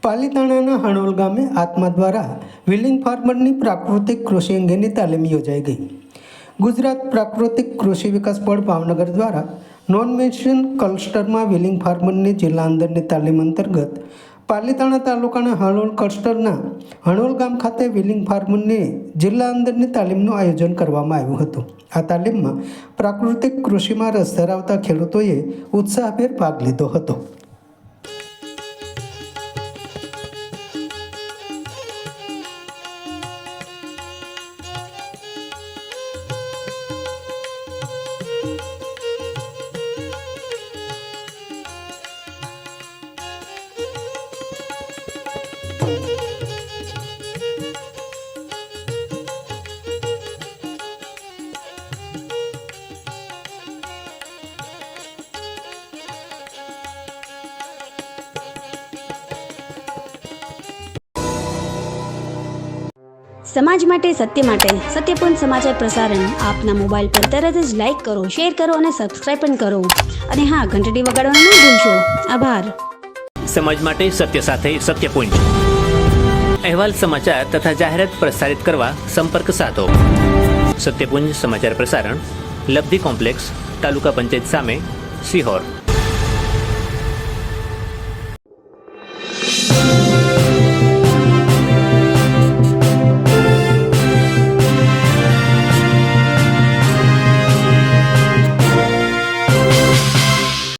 પાલીતાણાના હણોલ ગામે આત્મા દ્વારા વિલિંગ ફાર્મરની પ્રાકૃતિક કૃષિ અંગેની તાલીમ યોજાઈ ગઈ. ગુજરાત પ્રાકૃતિક કૃષિ વિકાસ બોર્ડ ભાવનગર દ્વારા નોન મેન્શન ક્લસ્ટરમાં વિલિંગ ફાર્મરની જિલ્લા અંદરની તાલીમ અંતર્ગત પાલીતાણા તાલુકાના હણોલ ક્લસ્ટરના હણોલ ગામ ખાતે વિલિંગ ફાર્મરની જિલ્લા અંદરની તાલીમનું આયોજન કરવામાં આવ્યું હતું. આ તાલીમમાં પ્રાકૃતિક કૃષિમાં રસ ધરાવતા ખેડૂતોએ ઉત્સાહભેર ભાગ લીધો હતો. સમાજ માટે સત્યપૂર્ણ સમાચાર પ્રસારણ આપના મોબાઈલ પર તરત જ લાઈક કરો, શેર કરો અને સબસ્ક્રાઇબ પણ કરો. અને હા, ઘંટડી વગાડવાનું ન ભૂલશો. આભાર. સમાજ માટે સત્ય સાથે સત્યપૂર્ણ અહેવાલ, સમાચાર તથા જાહેરાત પ્રસારિત કરવા સંપર્ક સાધો. સત્યપૂર્ણ સમાચાર પ્રસારણ, લબ્ધિ કોમ્પ્લેક્સ, તાલુકા પંચાયત સામે, સિહોર.